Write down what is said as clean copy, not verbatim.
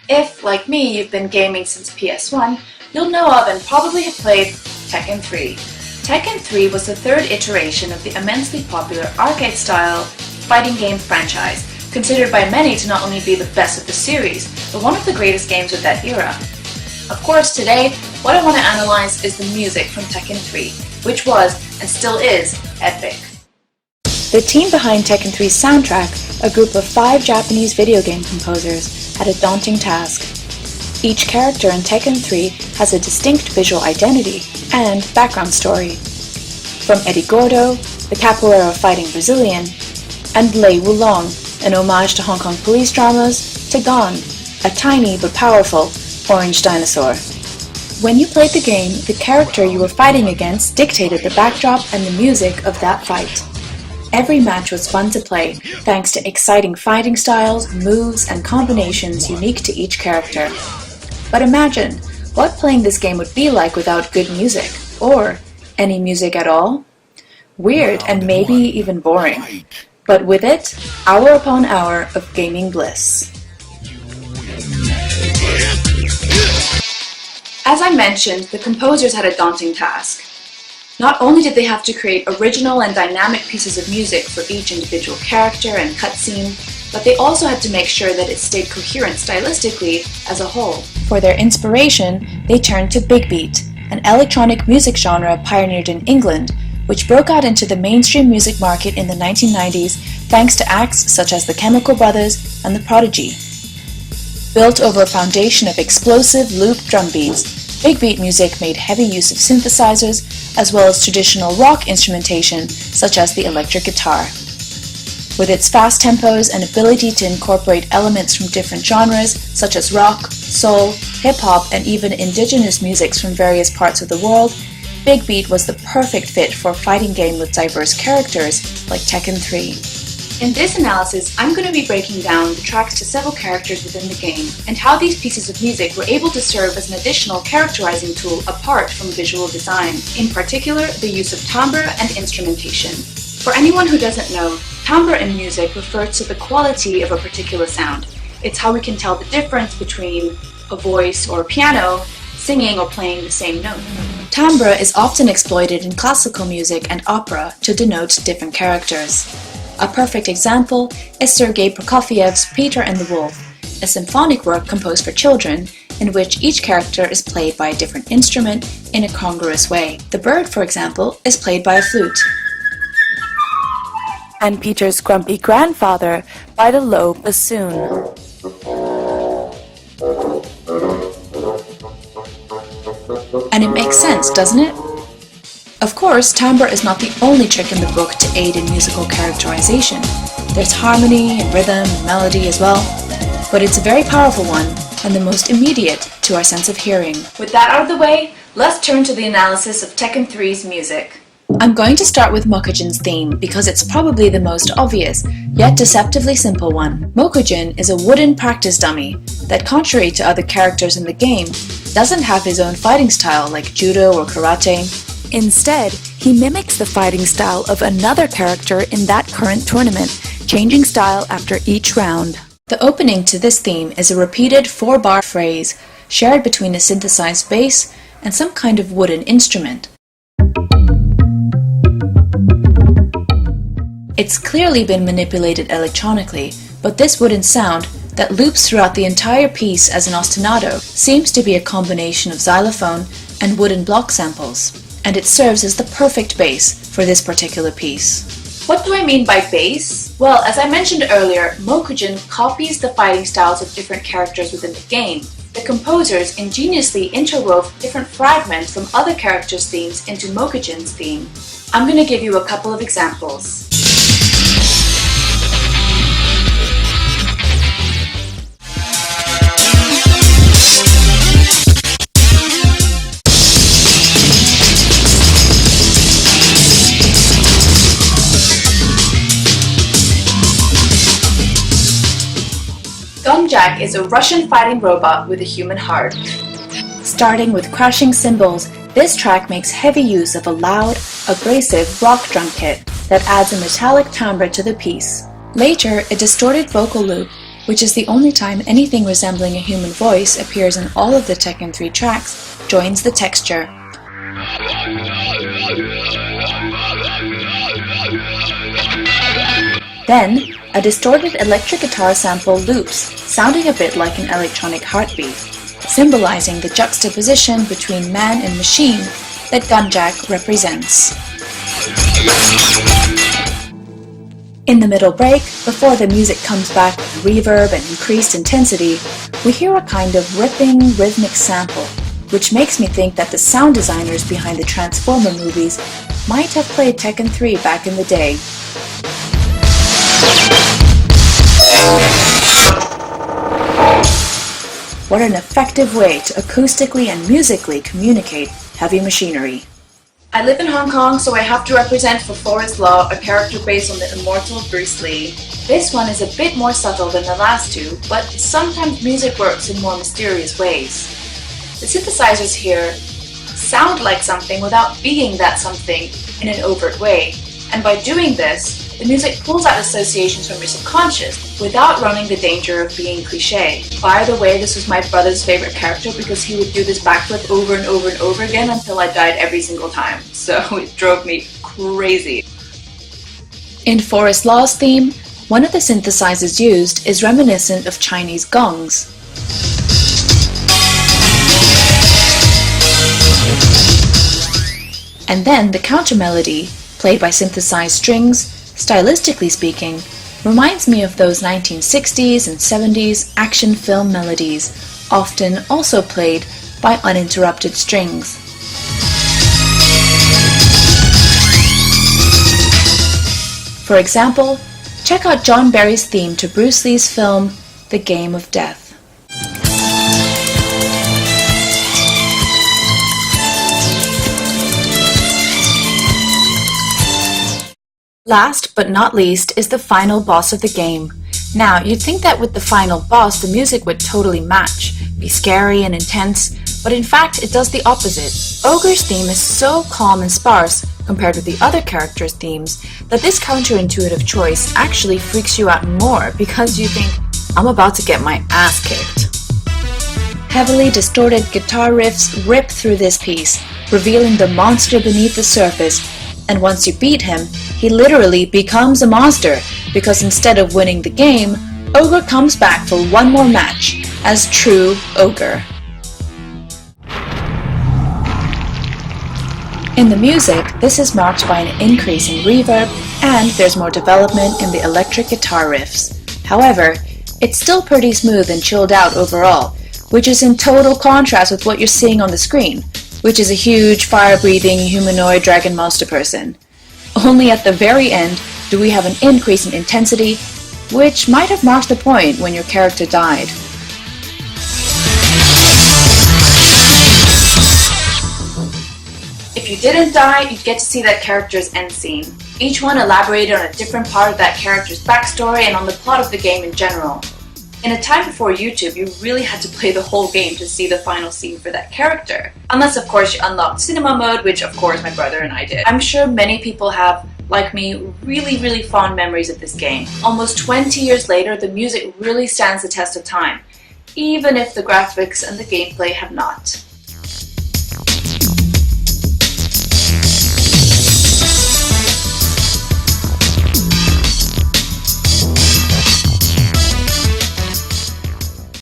If, like me, you've been gaming since PS1, you'll know of and probably have played Tekken 3. Tekken 3 was the third iteration of the immensely popular arcade-style fighting game franchise, considered by many to not only be the best of the series, but one of the greatest games of that era. Of course, today, what I want to analyze is the music from Tekken 3, which was, and still is, epic. The team behind Tekken 3's soundtrack, a group of 5 Japanese video game composers, had a daunting task. Each character in Tekken 3 has a distinct visual identity and background story. From Eddie Gordo, the capoeira fighting Brazilian, and Lei Wulong, an homage to Hong Kong police dramas, to Gon, a tiny but powerful orange dinosaur. When you played the game, the character you were fighting against dictated the backdrop and the music of that fight. Every match was fun to play, thanks to exciting fighting styles, moves, and combinations unique to each character. But imagine what playing this game would be like without good music, or any music at all? Weird and maybe even boring. But with it, hour upon hour of gaming bliss. As I mentioned, the composers had a daunting task. Not only did they have to create original and dynamic pieces of music for each individual character and cutscene, but they also had to make sure that it stayed coherent stylistically as a whole. For their inspiration, they turned to big beat, an electronic music genre pioneered in England, which broke out into the mainstream music market in the 1990s thanks to acts such as the Chemical Brothers and the Prodigy. Built over a foundation of explosive looped drum beats, big beat music made heavy use of synthesizers as well as traditional rock instrumentation such as the electric guitar. With its fast tempos and ability to incorporate elements from different genres such as rock, soul, hip-hop, and even indigenous musics from various parts of the world, Big Beat was the perfect fit for a fighting game with diverse characters like Tekken 3. In this analysis, I'm going to be breaking down the tracks to several characters within the game and how these pieces of music were able to serve as an additional characterizing tool apart from visual design, in particular the use of timbre and instrumentation. For anyone who doesn't know, timbre in music refers to the quality of a particular sound. It's how we can tell the difference between a voice or a piano singing or playing the same note. Timbre is often exploited in classical music and opera to denote different characters. A perfect example is Sergei Prokofiev's Peter and the Wolf, a symphonic work composed for children in which each character is played by a different instrument in a congruous way. The bird, for example, is played by a flute, and Peter's grumpy grandfather by the low bassoon. And it makes sense, doesn't it? Of course, timbre is not the only trick in the book to aid in musical characterization. There's harmony and rhythm and melody as well, but it's a very powerful one and the most immediate to our sense of hearing. With that out of the way, let's turn to the analysis of Tekken 3's music. I'm going to start with Mokujin's theme because it's probably the most obvious, yet deceptively simple one. Mokujin is a wooden practice dummy that, contrary to other characters in the game, doesn't have his own fighting style like judo or karate. Instead, he mimics the fighting style of another character in that current tournament, changing style after each round. The opening to this theme is a repeated 4-bar phrase shared between a synthesized bass and some kind of wooden instrument. It's clearly been manipulated electronically, but this wooden sound that loops throughout the entire piece as an ostinato seems to be a combination of xylophone and wooden block samples, and it serves as the perfect bass for this particular piece. What do I mean by bass? Well, as I mentioned earlier, Mokujin copies the fighting styles of different characters within the game. The composers ingeniously interwove different fragments from other characters' themes into Mokujin's theme. I'm going to give you a couple of examples. Gunjack is a Russian fighting robot with a human heart. Starting with crashing cymbals, this track makes heavy use of a loud, abrasive rock drum kit. that adds a metallic timbre to the piece. Later, a distorted vocal loop, which is the only time anything resembling a human voice appears in all of the Tekken 3 tracks, joins the texture. Then, a distorted electric guitar sample loops, sounding a bit like an electronic heartbeat, symbolizing the juxtaposition between man and machine that Gunjack represents. In the middle break, before the music comes back with reverb and increased intensity, we hear a kind of ripping, rhythmic sample, which makes me think that the sound designers behind the Transformer movies might have played Tekken 3 back in the day. What an effective way to acoustically and musically communicate heavy machinery. I live in Hong Kong, so I have to represent for Forest Law a character based on the immortal Bruce Lee. This one is a bit more subtle than the last two, but sometimes music works in more mysterious ways. The synthesizers here sound like something without being that something in an overt way, and by doing this, the music pulls out associations from your subconscious without running the danger of being cliché. By the way, this was my brother's favorite character because he would do this backflip over and over and over again until I died every single time, so it drove me crazy. In Forest Law's theme, one of the synthesizers used is reminiscent of Chinese gongs. And then the counter melody, played by synthesized strings, stylistically speaking, reminds me of those 1960s and 70s action film melodies, often also played by uninterrupted strings. For example, check out John Barry's theme to Bruce Lee's film The Game of Death. Last but not least is the final boss of the game. Now, you'd think that with the final boss the music would totally match, be scary and intense, but in fact it does the opposite. Ogre's theme is so calm and sparse compared with the other characters' themes that this counterintuitive choice actually freaks you out more because you think, I'm about to get my ass kicked. Heavily distorted guitar riffs rip through this piece, revealing the monster beneath the surface, and once you beat him, he literally becomes a monster, because instead of winning the game, Ogre comes back for one more match, as true Ogre. In the music, this is marked by an increase in reverb, and there's more development in the electric guitar riffs. However, it's still pretty smooth and chilled out overall, which is in total contrast with what you're seeing on the screen, which is a huge fire-breathing humanoid dragon monster person. Only at the very end do we have an increase in intensity, which might have marked the point when your character died. If you didn't die, you'd get to see that character's end scene. Each one elaborated on a different part of that character's backstory and on the plot of the game in general. In a time before YouTube, you really had to play the whole game to see the final scene for that character. Unless, of course, you unlocked cinema mode, which of course my brother and I did. I'm sure many people have, like me, really fond memories of this game. Almost 20 years later, the music really stands the test of time, even if the graphics and the gameplay have not.